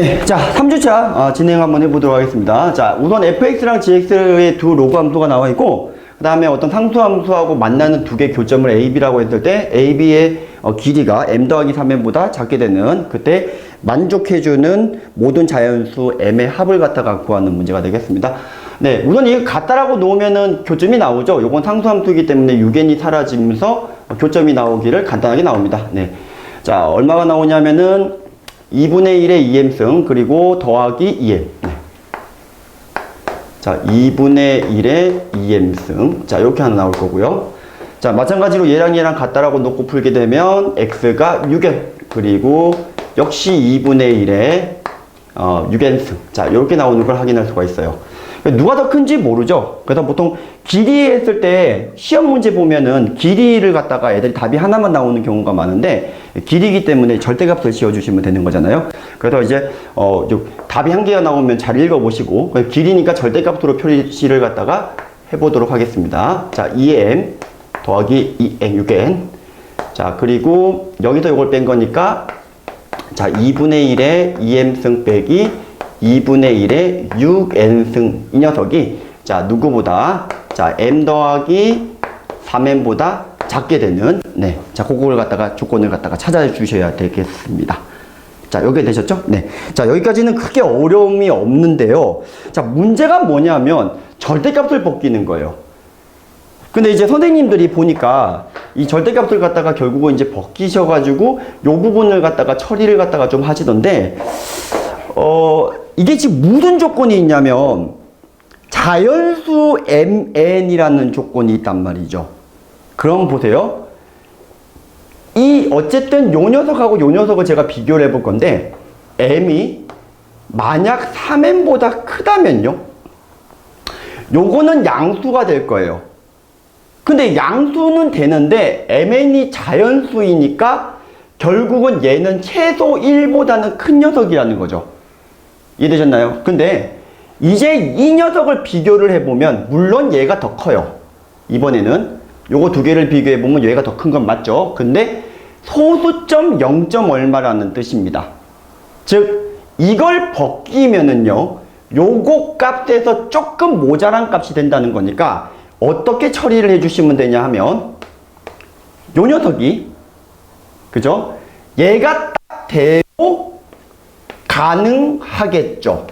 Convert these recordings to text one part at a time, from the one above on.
네, 자, 3주차 진행 한번 해보도록 하겠습니다. 자, 우선 fx랑 gx의 두 로그 함수가 나와 있고, 그 다음에 어떤 상수 함수하고 만나는 두 개 교점을 ab라고 했을 때 ab의 길이가 m 더하기 3m보다 작게 되는, 그때 만족해주는 모든 자연수 m의 합을 갖다가 구하는 문제가 되겠습니다. 네, 우선 이거 같다라고 놓으면은 교점이 나오죠. 요건 상수 함수이기 때문에 유견이 사라지면서 교점이 나오기를 간단하게 나옵니다. 네, 자, 얼마가 나오냐면은 2분의 1의 2m승 그리고 더하기 2m. 네. 자, 2분의 1의 2m승. 자, 이렇게 하나 나올 거고요. 자, 마찬가지로 얘랑 같다라고 놓고 풀게 되면 x가 6n 그리고 역시 2분의 1의 6n승. 자, 이렇게 나오는 걸 확인할 수가 있어요. 누가 더 큰지 모르죠. 그래서 보통 길이 했을 때 시험 문제 보면은 길이를 갖다가 애들이 답이 하나만 나오는 경우가 많은데, 길이기 때문에 절대값을 씌워주시면 되는 거잖아요. 그래서 이제 답이 한 개가 나오면 잘 읽어보시고, 길이니까 절대값으로 표시를 갖다가 해보도록 하겠습니다. 자, 2m 더하기 2n 6n. 자, 그리고 여기서 이걸 뺀 거니까, 자, 2분의 1의 2m승 빼기 2분의 1의 6n승. 이 녀석이 자, 누구보다, 자, m 더하기 3m보다 작게 되는, 네, 자, 그걸 갖다가 조건을 갖다가 찾아주셔야 되겠습니다. 자, 여기 되셨죠? 네. 자, 여기까지는 크게 어려움이 없는데요. 자, 문제가 뭐냐면 절대값을 벗기는 거예요. 근데 이제 선생님들이 보니까 이 절대값을 갖다가 결국은 이제 벗기셔가지고 요 부분을 갖다가 처리를 갖다가 좀 하시던데, 이게 지금 무슨 조건이 있냐면 자연수 mn이라는 조건이 있단 말이죠. 그럼 보세요. 이 어쨌든 요 녀석하고 요 녀석을 제가 비교를 해볼 건데, m이 만약 3n보다 크다면요, 요거는 양수가 될 거예요. 근데 양수는 되는데 mn이 자연수이니까 결국은 얘는 최소 1보다는 큰 녀석이라는 거죠. 이해되셨나요? 근데 이제 이 녀석을 비교를 해보면 물론 얘가 더 커요. 이번에는 요거 두 개를 비교해보면 얘가 더 큰 건 맞죠? 근데 소수점 0점 얼마라는 뜻입니다. 즉 이걸 벗기면은요, 요거 값에서 조금 모자란 값이 된다는 거니까 어떻게 처리를 해주시면 되냐 하면, 요 녀석이, 그죠? 얘가 딱 되고 가능하겠죠.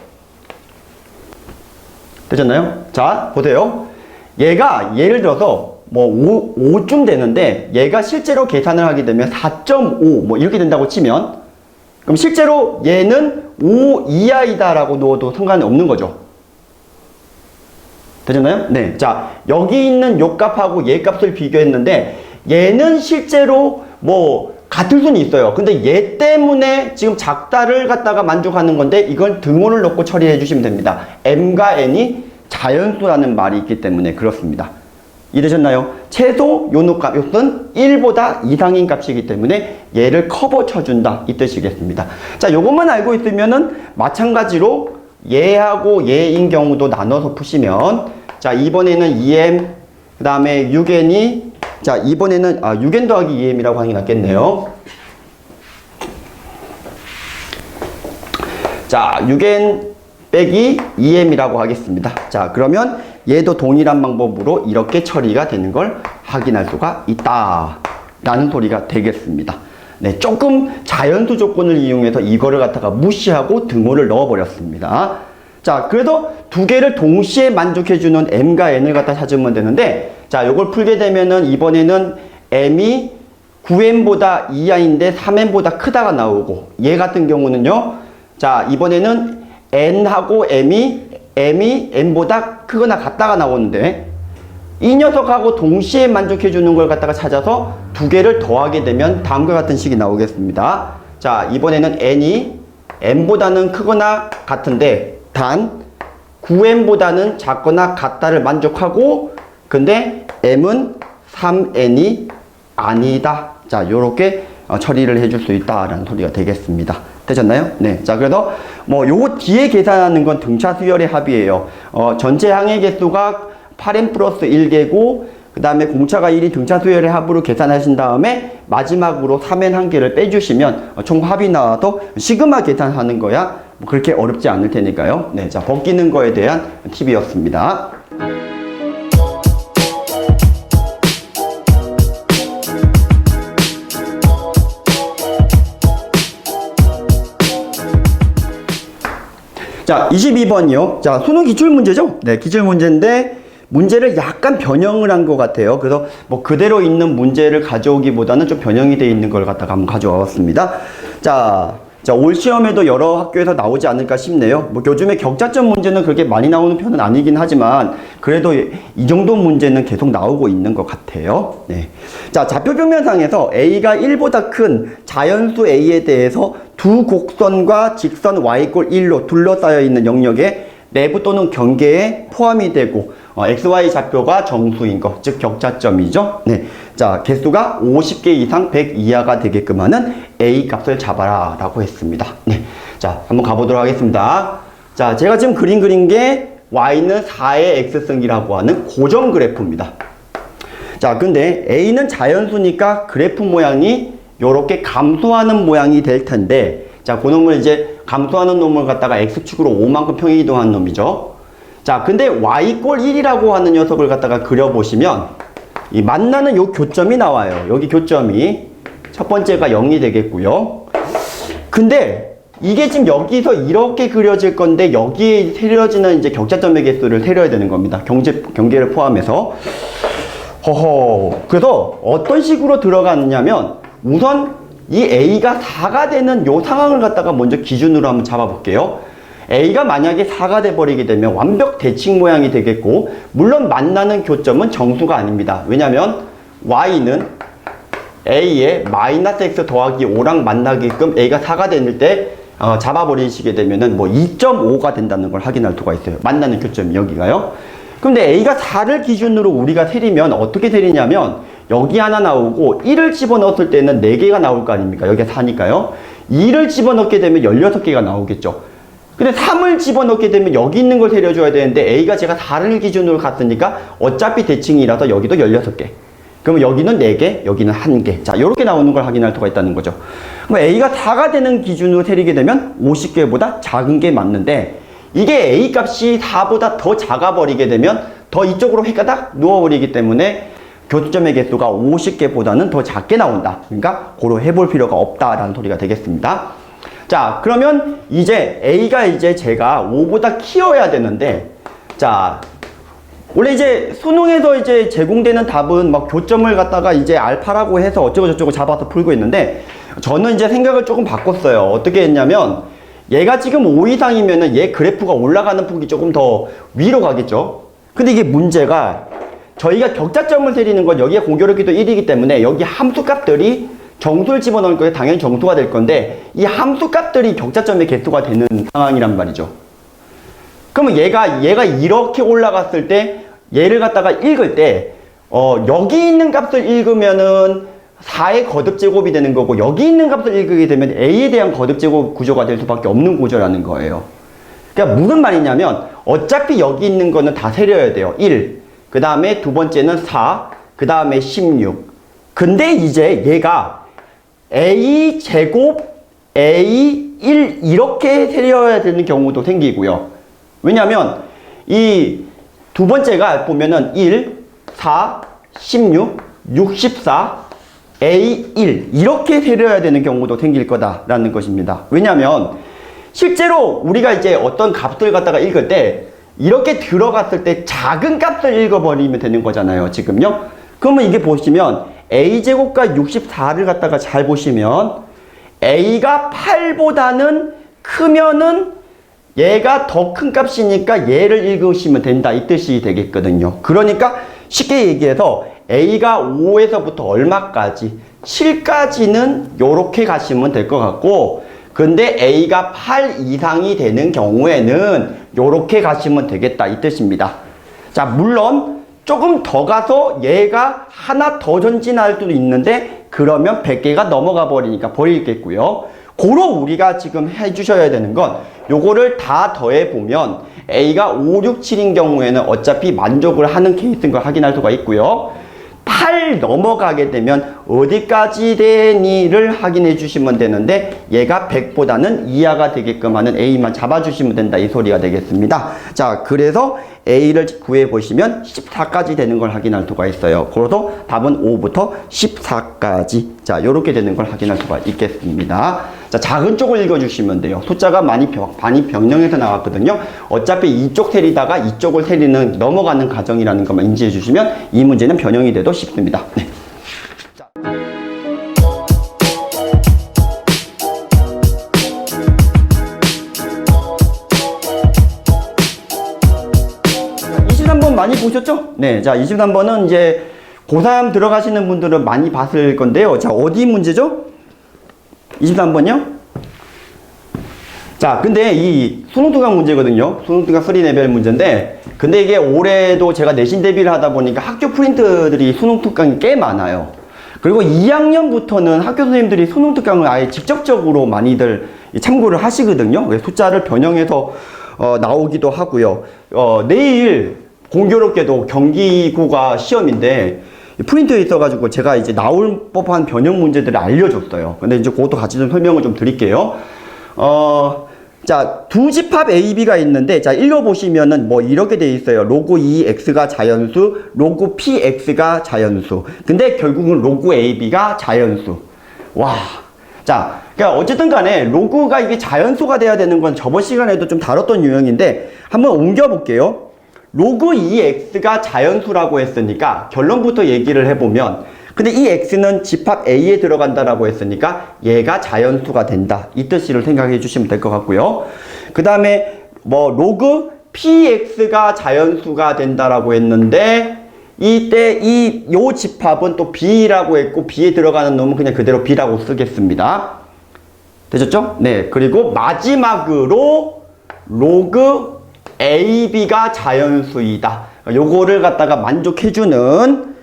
되셨나요? 자, 보세요. 얘가 예를 들어서 뭐 5쯤 되는데 얘가 실제로 계산을 하게 되면 4.5 뭐 이렇게 된다고 치면, 그럼 실제로 얘는 5 이하이다 라고 넣어도 상관이 없는 거죠. 되셨나요? 네. 자, 여기 있는 요 값하고 얘 값을 비교했는데 얘는 실제로 뭐 같을 수는 있어요. 근데 얘 때문에 지금 작다를 갖다가 만족하는 건데 이건 등호를 넣고 처리해 주시면 됩니다. m과 n이 자연수라는 말이 있기 때문에 그렇습니다. 이해되셨나요? 최소 요 값은 1보다 이상인 값이기 때문에 얘를 커버 쳐준다, 이 뜻이겠습니다. 자, 요것만 알고 있으면은 마찬가지로 얘하고 얘인 경우도 나눠서 푸시면, 자, 이번에는 2m 그 다음에 6n이, 자, 이번에는 6n 더하기 2m이라고 하는 게 낫겠네요. 자, 6n 빼기 2m이라고 하겠습니다. 자, 그러면 얘도 동일한 방법으로 이렇게 처리가 되는 걸 확인할 수가 있다 라는 소리가 되겠습니다. 네, 조금 자연수 조건을 이용해서 이거를 갖다가 무시하고 등호를 넣어버렸습니다. 자, 그래서 두 개를 동시에 만족해주는 m과 n을 갖다 찾으면 되는데, 자, 요걸 풀게 되면은 이번에는 m이 9m보다 이하인데 3m보다 크다가 나오고, 얘 같은 경우는요, 자, 이번에는 n하고 m이 n보다 크거나 같다가 나오는데, 이 녀석하고 동시에 만족해주는 걸 갖다가 찾아서 두 개를 더하게 되면 다음과 같은 식이 나오겠습니다. 자, 이번에는 n이 m보다는 크거나 같은데 단 9m보다는 작거나 같다를 만족하고, 근데 m은 3n이 아니다. 자, 요렇게 처리를 해줄 수 있다라는 소리가 되겠습니다. 되셨나요? 네. 자, 그래서 뭐 요거 뒤에 계산하는 건 등차 수열의 합이에요. 전체 항의 개수가 8n 플러스 1개고, 그 다음에 공차가 1이 등차 수열의 합으로 계산하신 다음에 마지막으로 3n 한 개를 빼주시면 총 합이 나와서 시그마 계산하는 거야 뭐 그렇게 어렵지 않을 테니까요. 네, 자, 벗기는 거에 대한 팁이었습니다. 자, 22번이요. 자, 수능 기출문제죠? 네, 기출문제인데, 문제를 약간 변형을 한 것 같아요. 그래서 뭐 그대로 있는 문제를 가져오기보다는 좀 변형이 되어 있는 걸 갖다가 한번 가져왔습니다. 자, 올 시험에도 여러 학교에서 나오지 않을까 싶네요. 뭐 요즘에 격자점 문제는 그렇게 많이 나오는 편은 아니긴 하지만, 그래도 이 정도 문제는 계속 나오고 있는 것 같아요. 네. 자, 좌표평면상에서 A가 1보다 큰 자연수 A에 대해서 두 곡선과 직선 y=1로 둘러싸여 있는 영역에 내부 또는 경계에 포함이 되고 XY 좌표가 정수인 것, 즉 격자점이죠. 네. 자, 개수가 50개 이상 100 이하가 되게끔 하는 A 값을 잡아라 라고 했습니다. 네. 자, 한번 가보도록 하겠습니다. 자, 제가 지금 그린 게 Y는 4의 X승이라고 하는 고정 그래프입니다. 자, 근데 A는 자연수니까 그래프 모양이 요렇게 감소하는 모양이 될 텐데, 자, 그 놈을 이제 감소하는 놈을 갖다가 X축으로 5만큼 평행 이동하는 놈이죠. 자, 근데 Y=1이라고 하는 녀석을 갖다가 그려보시면, 이 만나는 요 교점이 나와요. 여기 교점이 첫 번째가 0이 되겠고요. 근데 이게 지금 여기서 이렇게 그려질 건데, 여기에 세려지는 이제 격자점의 개수를 세려야 되는 겁니다. 경계를 포함해서. 허허. 그래서 어떤 식으로 들어가느냐면, 우선 이 A가 4가 되는 요 상황을 갖다가 먼저 기준으로 한번 잡아볼게요. A가 만약에 4가 돼버리게 되면 완벽 대칭 모양이 되겠고, 물론 만나는 교점은 정수가 아닙니다. 왜냐면 Y는 A에 마이너스 X 더하기 5랑 만나게끔 A가 4가 되는 때 잡아버리시게 되면은 뭐 2.5가 된다는 걸 확인할 수가 있어요. 만나는 교점이 여기가요. 근데 A가 4를 기준으로 우리가 세리면 어떻게 세리냐면, 여기 하나 나오고 1을 집어넣었을 때는 4개가 나올 거 아닙니까? 여기가 4니까요. 2를 집어넣게 되면 16개가 나오겠죠. 근데 3을 집어넣게 되면 여기 있는 걸 세려줘야 되는데, A가 제가 4를 기준으로 갔으니까 어차피 대칭이라서 여기도 16개. 그러면 여기는 4개, 여기는 1개. 자, 이렇게 나오는 걸 확인할 수가 있다는 거죠. 그럼 A가 4가 되는 기준으로 세리게 되면 50개보다 작은 게 맞는데, 이게 A 값이 4보다 더 작아버리게 되면 더 이쪽으로 휘가닥 누워버리기 때문에 교점의 개수가 50개보다는 더 작게 나온다. 그러니까 고려해볼 필요가 없다라는 소리가 되겠습니다. 자, 그러면 이제 A가 이제 제가 5보다 키워야 되는데, 자, 원래 이제 수능에서 이제 제공되는 답은 막 교점을 갖다가 이제 알파라고 해서 어쩌고저쩌고 잡아서 풀고 있는데, 저는 이제 생각을 조금 바꿨어요. 어떻게 했냐면, 얘가 지금 5 이상이면은 얘 그래프가 올라가는 폭이 조금 더 위로 가겠죠. 근데 이게 문제가, 저희가 격자점을 세리는 건 여기가 공교롭게도 1이기 때문에 여기 함수 값들이 정수를 집어넣을 거에 당연히 정수가 될 건데, 이 함수 값들이 격자점의 개수가 되는 상황이란 말이죠. 그러면 얘가 이렇게 올라갔을 때, 얘를 갖다가 읽을 때, 여기 있는 값을 읽으면은 4의 거듭제곱이 되는 거고, 여기 있는 값을 읽게 되면 A에 대한 거듭제곱 구조가 될 수밖에 없는 구조라는 거예요. 그러니까 무슨 말이냐면, 어차피 여기 있는 거는 다 세려야 돼요. 1, 그 다음에 두 번째는 4, 그 다음에 16. 근데 이제 얘가 A 제곱, A 1 이렇게 세려야 되는 경우도 생기고요. 왜냐면 이 두 번째가 보면은 1, 4, 16, 64, A1 이렇게 세려야 되는 경우도 생길 거다라는 것입니다. 왜냐면 실제로 우리가 이제 어떤 값을 갖다가 읽을 때 이렇게 들어갔을 때 작은 값을 읽어버리면 되는 거잖아요, 지금요. 그러면 이게 보시면 A제곱과 64를 갖다가 잘 보시면 A가 8보다는 크면은 얘가 더 큰 값이니까 얘를 읽으시면 된다, 이 뜻이 되겠거든요. 그러니까 쉽게 얘기해서 A가 5에서부터 얼마까지? 7까지는 요렇게 가시면 될 것 같고, 근데 A가 8 이상이 되는 경우에는 요렇게 가시면 되겠다, 이 뜻입니다. 자, 물론 조금 더 가서 얘가 하나 더 전진할 수도 있는데, 그러면 100개가 넘어가 버리니까 버리겠고요. 고로 우리가 지금 해주셔야 되는 건 요거를 다 더해보면 A가 5, 6, 7인 경우에는 어차피 만족을 하는 케이스인 걸 확인할 수가 있고요. 8 넘어가게 되면 어디까지 되니를 확인해 주시면 되는데 얘가 100보다는 이하가 되게끔 하는 A만 잡아주시면 된다 이 소리가 되겠습니다. 자, 그래서 A를 구해 보시면 14까지 되는 걸 확인할 수가 있어요. 그래서 답은 5부터 14까지. 자, 요렇게 되는 걸 확인할 수가 있겠습니다. 자, 작은 쪽을 읽어주시면 돼요. 숫자가 많이 변형해서 나왔거든요. 어차피 이쪽 세리다가 이쪽을 세리는 넘어가는 과정이라는 것만 인지해 주시면 이 문제는 변형이 돼도 쉽습니다. 네. 자. 23번 많이 보셨죠? 네, 자, 23번은 이제 고3 들어가시는 분들은 많이 봤을 건데요. 자, 어디 문제죠? 23번이요? 자, 근데 이 수능 특강 문제거든요. 수능 특강 3레벨 문제인데, 근데 이게 올해도 제가 내신 대비를 하다 보니까 학교 프린트들이 수능 특강이 꽤 많아요. 그리고 2학년부터는 학교 선생님들이 수능 특강을 아예 직접적으로 많이들 참고를 하시거든요. 숫자를 변형해서 나오기도 하고요. 내일 공교롭게도 경기고가 시험인데 프린트에 있어가지고 제가 이제 나올 법한 변형 문제들을 알려줬어요. 근데 이제 그것도 같이 좀 설명을 좀 드릴게요. 자, 두 집합 A, B가 있는데, 자, 읽어보시면은 뭐 이렇게 돼 있어요. 로그 2X가 자연수, 로그 PX가 자연수. 근데 결국은 로그 AB가 자연수. 와. 자, 그러니까 어쨌든 간에 로그가 이게 자연수가 돼야 되는 건 저번 시간에도 좀 다뤘던 유형인데, 한번 옮겨볼게요. 로그 2X가 자연수라고 했으니까 결론부터 얘기를 해보면, 근데 이 X는 집합 A에 들어간다라고 했으니까 얘가 자연수가 된다. 이 뜻을 생각해 주시면 될 것 같고요. 그 다음에 뭐 로그 PX가 자연수가 된다라고 했는데 이때 요 집합은 또 B라고 했고 B에 들어가는 놈은 그냥 그대로 B라고 쓰겠습니다. 되셨죠? 네. 그리고 마지막으로 로그 AB가 자연수이다. 요거를 갖다가 만족해주는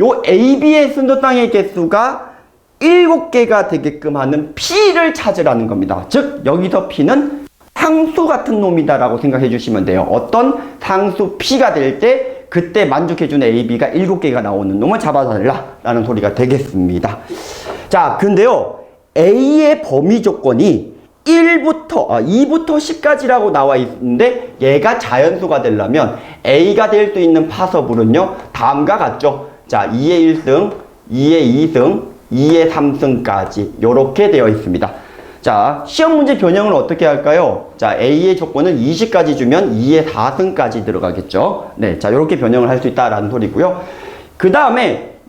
요 AB의 순서땅의 개수가 7개가 되게끔 하는 P를 찾으라는 겁니다. 즉 여기서 P는 상수 같은 놈이다라고 생각해 주시면 돼요. 어떤 상수 P가 될 때 그때 만족해주는 AB가 7개가 나오는 놈을 잡아달라 라는 소리가 되겠습니다. 자, 근데요 A의 범위 조건이 2부터 10까지라고 나와 있는데 얘가 자연수가 되려면 A가 될 수 있는 파서블은요 다음과 같죠. 자, 2의 1승, 2의 2승, 2의 3승까지 요렇게 되어 있습니다. 자, 시험 문제 변형을 어떻게 할까요? 자, A의 조건은 20까지 주면 2의 4승까지 들어가겠죠. 네, 자, 요렇게 변형을 할 수 있다라는 소리고요.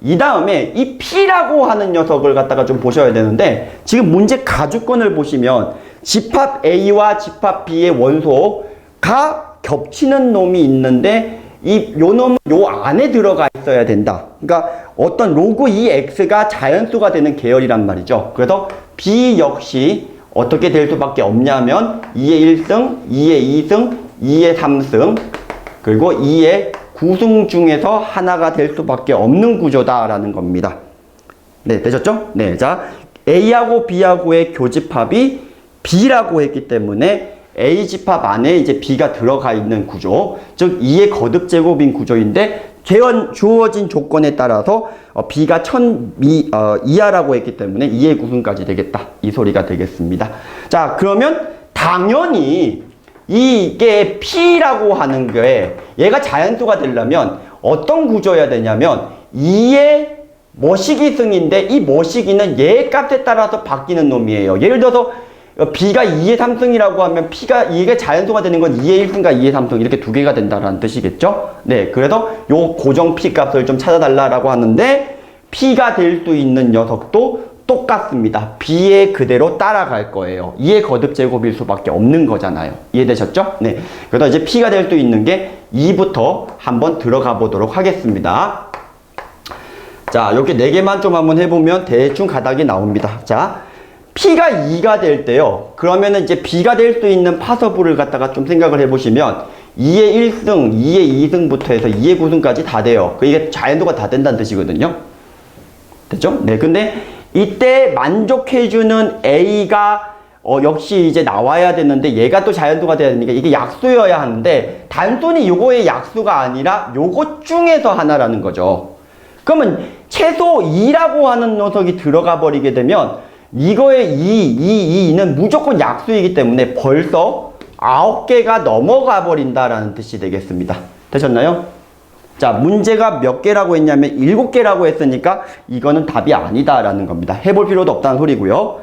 이 다음에 이 P라고 하는 녀석을 갖다가 좀 보셔야 되는데 지금 문제 가주권을 보시면 집합 A와 집합 B의 원소가 겹치는 놈이 있는데 요 놈은 요 안에 들어가 있어야 된다. 그러니까 어떤 로그 2x가 자연수가 되는 계열이란 말이죠. 그래서 B 역시 어떻게 될 수밖에 없냐면 2의 1승, 2의 2승, 2의 3승, 그리고 2의 9승 중에서 하나가 될 수밖에 없는 구조다라는 겁니다. 네, 되셨죠? 네, 자, A하고 B하고의 교집합이 B라고 했기 때문에 A 집합 안에 이제 B가 들어가 있는 구조, 즉 2의 거듭 제곱인 구조인데 주어진 조건에 따라서 B가 1000 이하라고 했기 때문에 2의 9승까지 되겠다. 이 소리가 되겠습니다. 자, 그러면 당연히 이게 P라고 하는 게 얘가 자연수가 되려면 어떤 구조여야 되냐면 2의 머시기승인데 이 머시기는 얘 값에 따라서 바뀌는 놈이에요. 예를 들어서 B가 2의 3승이라고 하면 이게 자연수가 되는 건 2의 1승과 2의 3승 이렇게 두 개가 된다라는 뜻이겠죠? 네, 그래서 요 고정 P 값을 좀 찾아달라고 하는데 P가 될 수 있는 녀석도 똑같습니다. B에 그대로 따라갈 거예요. 2의 거듭 제곱일 수밖에 없는 거잖아요. 이해되셨죠? 네. 그래서 이제 P가 될 수 있는 게 2부터 한번 들어가 보도록 하겠습니다. 자, 이렇게 4개만 좀 한번 해보면 대충 가닥이 나옵니다. 자, P가 2가 될 때요. 그러면은 이제 B가 될 수 있는 파서블을 갖다가 좀 생각을 해보시면 2의 1승, 2의 2승부터 해서 2의 9승까지 다 돼요. 이게 자연수가 다 된다는 뜻이거든요. 됐죠? 네. 근데 이때 만족해주는 A가 역시 이제 나와야 되는데 얘가 또 자연수가 돼야 되니까 이게 약수여야 하는데 단순히 요거의 약수가 아니라 요것 중에서 하나라는 거죠. 그러면 최소 2라고 하는 녀석이 들어가 버리게 되면 이거의 2는 무조건 약수이기 때문에 벌써 9개가 넘어가 버린다라는 뜻이 되겠습니다. 되셨나요? 자, 문제가 몇 개라고 했냐면 7개라고 했으니까 이거는 답이 아니다라는 겁니다. 해볼 필요도 없다는 소리고요.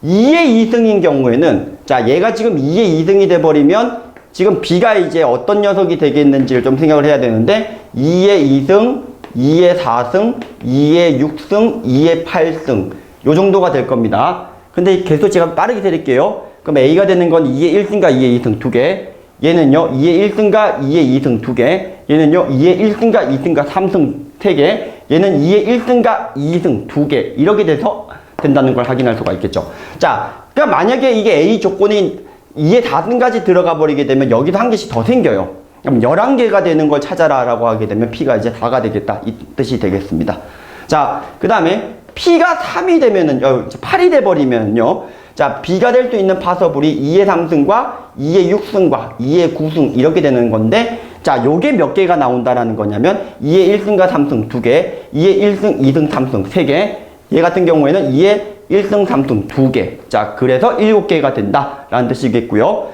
2의 2승인 경우에는 자, 얘가 지금 2의 2승이 돼버리면 지금 B가 이제 어떤 녀석이 되겠는지를 좀 생각을 해야 되는데 2의 2승, 2의 4승, 2의 6승, 2의 8승 요 정도가 될 겁니다. 근데 계속 제가 빠르게 드릴게요. 그럼 A가 되는 건 2의 1승과 2의 2승 2개, 얘는요 2의 1승과 2의 2승 2개, 얘는요 2의 1승과 2승과 3승 3개, 얘는 2의 1승과 2승 2개 이렇게 돼서 된다는 걸 확인할 수가 있겠죠. 자, 그러니까 만약에 이게 A 조건이 2의 4승까지 들어가 버리게 되면 여기도 한 개씩 더 생겨요. 그럼 11개가 되는 걸 찾아라 라고 하게 되면 P가 이제 4가 되겠다 이 뜻이 되겠습니다. 자, 그 다음에 P가 3이 되면은 8이 돼 버리면요, 자, B가 될 수 있는 파서블이 2의 3승과 2의 6승과 2의 9승 이렇게 되는 건데, 자, 요게 몇 개가 나온다라는 거냐면 2의 1승과 3승 2개, 2의 1승, 2승, 3승 3개, 얘 같은 경우에는 2의 1승, 3승 2개. 자, 그래서 7개가 된다라는 뜻이겠고요.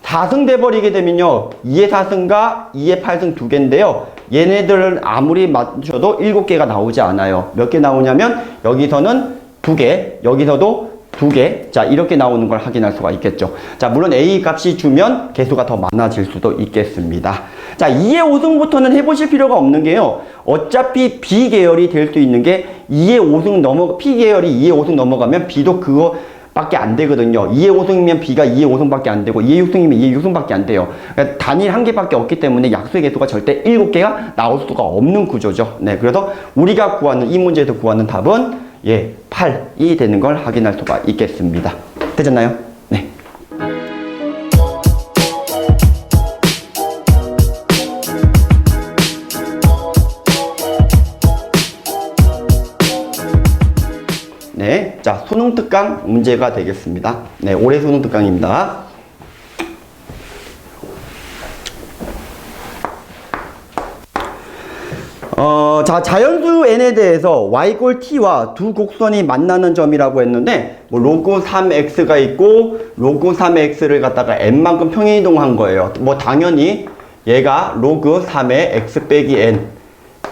4승 돼버리게 되면요, 2의 4승과 2의 8승 2개인데요. 얘네들은 아무리 맞춰도 7개가 나오지 않아요. 몇 개 나오냐면 여기서는 2개, 여기서도 2개. 자, 이렇게 나오는 걸 확인할 수가 있겠죠. 자, 물론 A 값이 주면 개수가 더 많아질 수도 있겠습니다. 자, 2의 5승부터는 해보실 필요가 없는 게요, 어차피 B 계열이 될 수 있는 게 2의 5승 P 계열이 2의 5승 넘어가면 B도 그거 밖에 안 되거든요. 2의 5승이면 B가 2의 5승밖에 안 되고 2의 6승이면 2의 6승밖에 안 돼요. 그러니까 단일 한 개밖에 없기 때문에 약수의 개수가 절대 7개가 나올 수가 없는 구조죠. 네, 그래서 우리가 구하는, 이 문제에서 구하는 답은 8이 되는 걸 확인할 수가 있겠습니다. 되셨나요? 네. 네, 자, 수능 특강 문제가 되겠습니다. 네, 올해 수능 특강입니다. 자, 자연수 n에 대해서 y 꼴 t와 두 곡선이 만나는 점이라고 했는데, 뭐 로그 3x가 있고 로그 3x를 갖다가 n만큼 평행이동한 거예요. 뭐 당연히 얘가 로그 3의 x 빼기 n,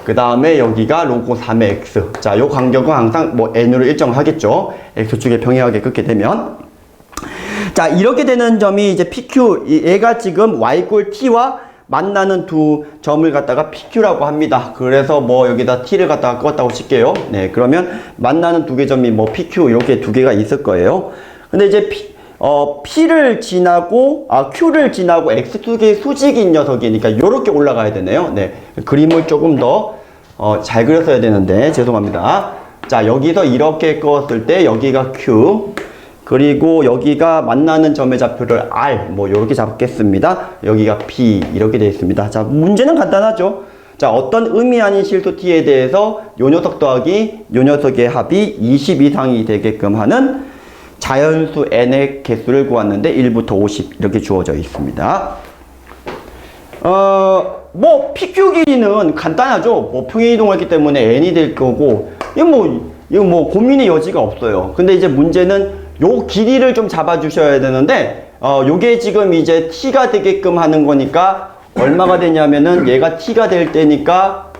그 다음에 여기가 로그 3의 x. 자, 요 간격은 항상 뭐 n으로 일정하겠죠. x축에 평행하게 긋게 되면. 자, 이렇게 되는 점이 이제 PQ, 얘가 지금 y 꼴 t와 만나는 두 점을 갖다가 PQ라고 합니다. 그래서 뭐 여기다 T를 갖다가 껐다고 칠게요. 네, 그러면 만나는 두 개 점이 뭐 PQ 이렇게 두 개가 있을 거예요. 근데 이제 P를 지나고, Q를 지나고 X축의 수직인 녀석이니까 요렇게 올라가야 되네요. 네, 그림을 조금 더 잘 그렸어야 되는데 죄송합니다. 자, 여기서 이렇게 껐을 때 여기가 Q, 그리고 여기가 만나는 점의 좌표를 R, 뭐 요렇게 잡겠습니다. 여기가 P 이렇게 되어 있습니다. 자, 문제는 간단하죠. 자, 어떤 의미 아닌 실수 T에 대해서 요 녀석 더하기 요 녀석의 합이 20 이상이 되게끔 하는 자연수 n의 개수를 구하는데 1부터 50 이렇게 주어져 있습니다. 뭐 PQ 길이는 간단하죠. 뭐 평행이동했기 때문에 n이 될 거고, 이거 뭐 고민의 여지가 없어요. 근데 이제 문제는 요 길이를 좀 잡아 주셔야 되는데, 요게 지금 이제 t가 되게끔 하는 거니까 얼마가 되냐면은 얘가 t가 될 때니까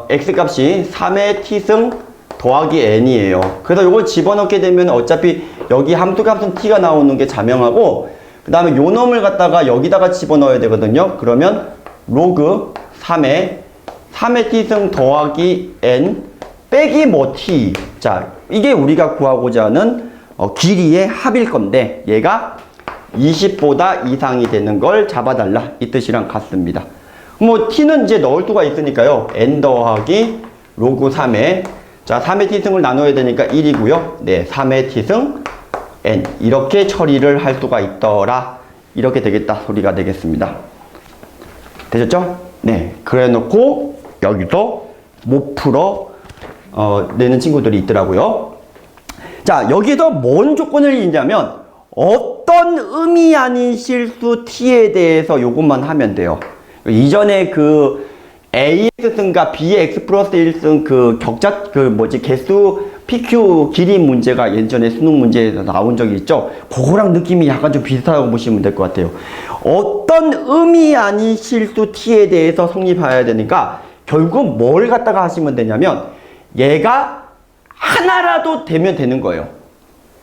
x 값이 3의 t승 더하기 n이에요. 그래서 요걸 집어넣게 되면 어차피 여기 함수 값은 t가 나오는 게 자명하고, 그 다음에 요 놈을 갖다가 여기다가 집어넣어야 되거든요. 그러면 로그 3의 t승 더하기 n 빼기 뭐 t. 자, 이게 우리가 구하고자 하는 길이의 합일 건데, 얘가 20보다 이상이 되는 걸 잡아달라 이 뜻이랑 같습니다. 뭐 t는 이제 넣을 수가 있으니까요, n 더하기 로그 3의, 자, 3의 t승을 나눠야 되니까 1이고요. 네, 3의 t승 n 이렇게 처리를 할 수가 있더라, 이렇게 되겠다 소리가 되겠습니다. 되셨죠? 네, 그래 놓고 여기서 못 풀어 내는 친구들이 있더라고요. 자, 여기서 뭔 조건을 있냐면 어떤 의미 아닌 실수 t에 대해서 요것만 하면 돼요. 이전에 그 AX승과 BX 플러스 1승 그 격자, 개수 PQ 길이 문제가 예전에 수능 문제에서 나온 적이 있죠. 그거랑 느낌이 약간 좀 비슷하다고 보시면 될 것 같아요. 어떤 의미 아닌 실수 T에 대해서 성립해야 되니까 결국 뭘 갖다가 하시면 되냐면 얘가 하나라도 되면 되는 거예요.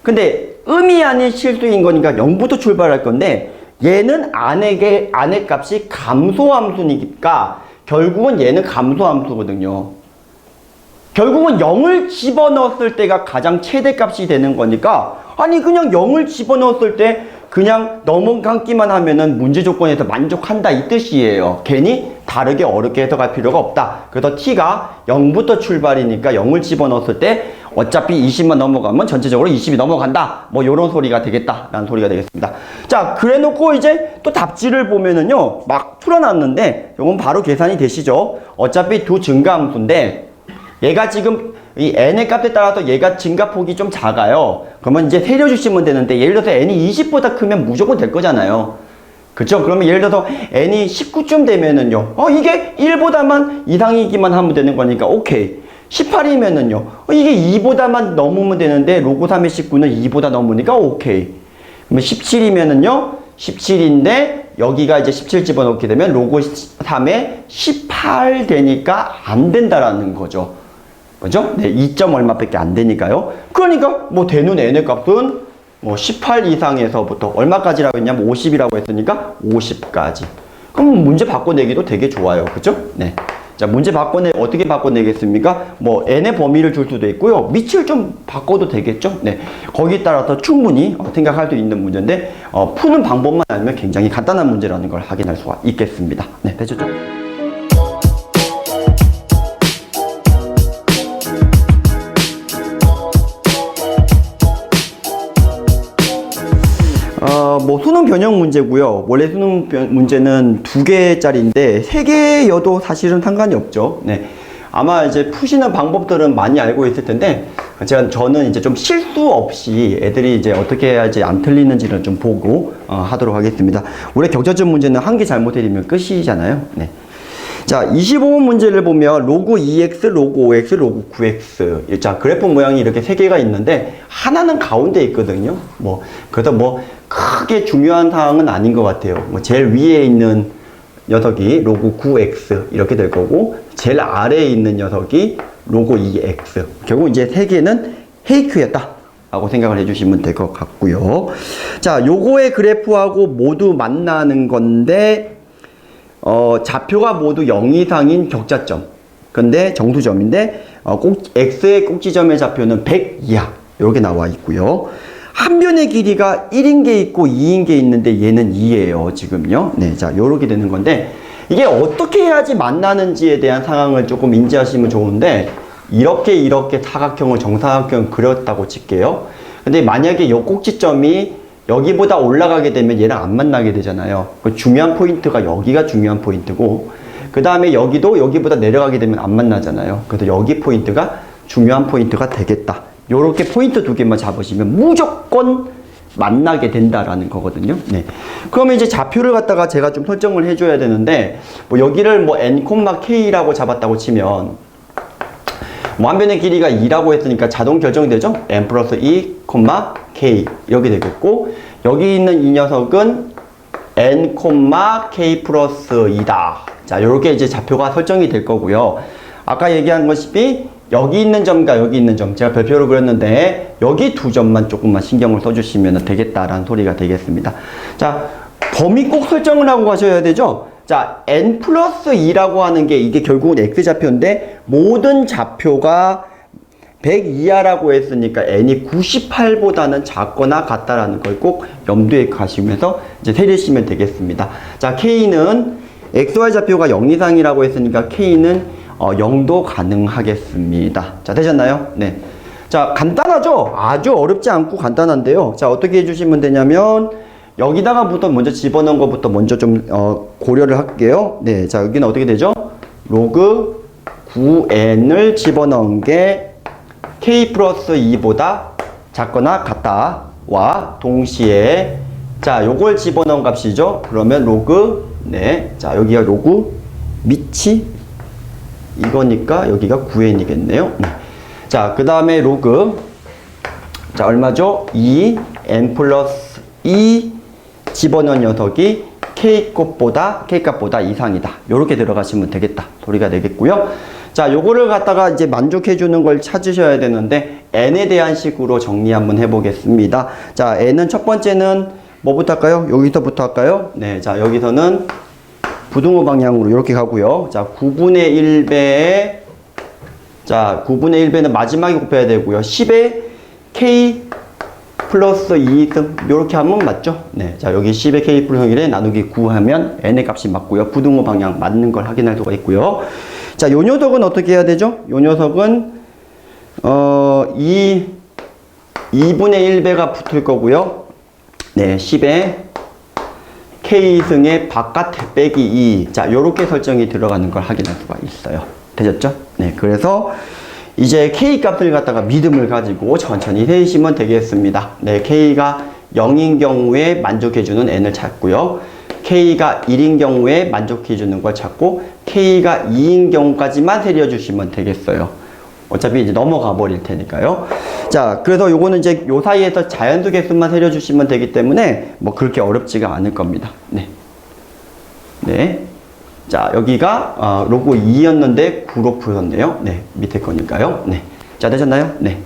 근데 의미 아닌 실수인 거니까 0부터 출발할 건데 얘는 안의 값이 감소함수니까 결국은 얘는 감소함수거든요. 결국은 0을 집어넣었을 때가 가장 최대값이 되는 거니까 아니 그냥 0을 집어넣었을 때 그냥 넘어감기만 하면은 문제 조건에서 만족한다 이 뜻이에요. 괜히 다르게 어렵게 해석할 필요가 없다. 그래서 t가 0부터 출발이니까 0을 집어넣었을 때 어차피 20만 넘어가면 전체적으로 20이 넘어간다. 뭐 요런 소리가 되겠다 라는 소리가 되겠습니다. 자, 그래 놓고 이제 또 답지를 보면은요 막 풀어놨는데 요건 바로 계산이 되시죠. 어차피 두 증가함수인데 얘가 지금 이 n의 값에 따라서 얘가 증가폭이 좀 작아요. 그러면 이제 세려주시면 되는데 예를 들어서 n이 20보다 크면 무조건 될 거잖아요. 그쵸? 그러면 예를 들어서 n이 19쯤 되면은요 이게 1보다만 이상이기만 하면 되는 거니까 오케이. 18이면은요 이게 2보다만 넘으면 되는데 로그 3의 19는 2보다 넘으니까 오케이. 그러면 17이면은요 17인데 여기가 이제 17 집어넣게 되면 로그 3의 18 되니까 안 된다라는 거죠. 그죠? 네, 2점 얼마밖에 안 되니까요. 그러니까 뭐 되는 n의 값은 뭐 18 이상에서부터 얼마까지라고 했냐면 50이라고 했으니까 50까지. 그럼 문제 바꿔내기도 되게 좋아요. 그죠? 네. 자, 문제 어떻게 바꿔내겠습니까? 뭐 n의 범위를 줄 수도 있고요. 밑을 좀 바꿔도 되겠죠? 네. 거기에 따라서 충분히 생각할 수 있는 문제인데 푸는 방법만 알면 굉장히 간단한 문제라는 걸 확인할 수가 있겠습니다. 네, 되셨죠? 뭐 수능 변형 문제고요. 원래 수능 문제는 2개짜리인데 3개여도 사실은 상관이 없죠. 네. 아마 이제 푸시는 방법들은 많이 알고 있을 텐데 저는 이제 좀 실수 없이 애들이 이제 어떻게 해야지 안 틀리는지를 좀 보고 하도록 하겠습니다. 원래 격자점 문제는 1개 잘못해리면 끝이잖아요. 네. 자, 25번 문제를 보면 로그 2x, 로그 5x, 로그 9x. 자, 그래프 모양이 이렇게 3개가 있는데 하나는 가운데 있거든요. 그래서 크게 중요한 사항은 아닌 것 같아요. 제일 위에 있는 녀석이 로그 9x 이렇게 될 거고 제일 아래에 있는 녀석이 로그 2x. 결국 이제 3개는 헤이크였다 라고 생각을 해주시면 될 것 같고요. 자, 요거의 그래프하고 모두 만나는 건데 좌표가 모두 0 이상인 격자점. 근데 정수점인데 x의 꼭지점의 좌표는 100 이하 이렇게 나와 있고요. 한 변의 길이가 1인 게 있고 2인 게 있는데 얘는 2예요 지금요. 네, 자 요렇게 되는 건데 이게 어떻게 해야지 만나는지에 대한 상황을 조금 인지하시면 좋은데 이렇게 사각형을 정사각형 그렸다고 칠게요. 근데 만약에 요 꼭지점이 여기보다 올라가게 되면 얘랑 안 만나게 되잖아요. 중요한 포인트가 여기가 중요한 포인트고 그 다음에 여기도 여기보다 내려가게 되면 안 만나잖아요. 그래서 여기 포인트가 중요한 포인트가 되겠다. 요렇게 포인트 2개만 잡으시면 무조건 만나게 된다라는 거거든요. 네. 그러면 이제 좌표를 갖다가 제가 좀 설정을 해줘야 되는데 여기를 n, k라고 잡았다고 치면 한 변의 길이가 2라고 했으니까 자동 결정되죠? n 플러스 2, k 이렇게 되겠고 여기 있는 이 녀석은 n, k 플러스 2다. 자, 요렇게 이제 좌표가 설정이 될 거고요. 아까 얘기한 것이 여기 있는 점과 여기 있는 점 제가 별표로 그렸는데 여기 2점만 조금만 신경을 써주시면 되겠다라는 소리가 되겠습니다. 자, 범위 꼭 설정을 하고 가셔야 되죠? 자, n 플러스 2라고 하는 게 이게 결국은 x좌표인데 모든 좌표가 100 이하라고 했으니까 n이 98보다는 작거나 같다라는 걸 꼭 염두에 가시면서 이제 세리시면 되겠습니다. 자, k는 xy 좌표가 0 이상이라고 했으니까 k는 0도 가능하겠습니다. 자, 되셨나요? 네. 자, 간단하죠? 아주 어렵지 않고 간단한데요. 자, 어떻게 해주시면 되냐면 여기다가부터 먼저 집어넣은 것부터 먼저 좀 고려를 할게요. 네, 자, 여기는 어떻게 되죠? 로그 9n을 집어넣은 게 k 플러스 2보다 작거나 같다와 동시에 자, 요걸 집어넣은 값이죠. 그러면 로그 네, 자, 여기가 로그 밑이 이거니까 여기가 9n이겠네요. 자, 그 다음에 로그. 자, 얼마죠? 2n 플러스 2 집어넣은 녀석이 k값보다 이상이다. 요렇게 들어가시면 되겠다. 소리가 되겠고요. 자, 요거를 갖다가 이제 만족해 주는 걸 찾으셔야 되는데 n에 대한 식으로 정리 한번 해보겠습니다. 자, n은 첫 번째는 뭐부터 할까요? 여기서부터 할까요? 네, 자, 여기서는 부등호 방향으로 이렇게 가고요. 자, 9분의 1배에 자, 9분의 1배는 마지막에 곱해야 되고요. 10에 k 플러스 2등 요렇게 하면 맞죠? 네, 자, 여기 10에 k 플러스 1에 나누기 9 하면 n의 값이 맞고요. 부등호 방향 맞는 걸 확인할 수가 있고요. 자, 요 녀석은 어떻게 해야 되죠? 요 녀석은 2분의 1배가 붙을 거고요. 네, 10에 k승의 바깥 빼기 2. 자, 요렇게 설정이 들어가는 걸 확인할 수가 있어요. 되셨죠? 네, 그래서 이제 k 값을 갖다가 믿음을 가지고 천천히 세시면 되겠습니다. 네, k가 0인 경우에 만족해주는 n을 찾고요. k가 1인 경우에 만족해주는 걸 찾고 k가 2인 경우까지만 세려주시면 되겠어요. 어차피 이제 넘어가 버릴 테니까요. 자, 그래서 요거는 이제 요 사이에서 자연수 개수만 세려주시면 되기 때문에 뭐 그렇게 어렵지가 않을 겁니다. 네. 네. 자, 여기가 로그 2였는데 9로 풀었네요. 네, 밑에 거니까요. 네. 자, 되셨나요? 네.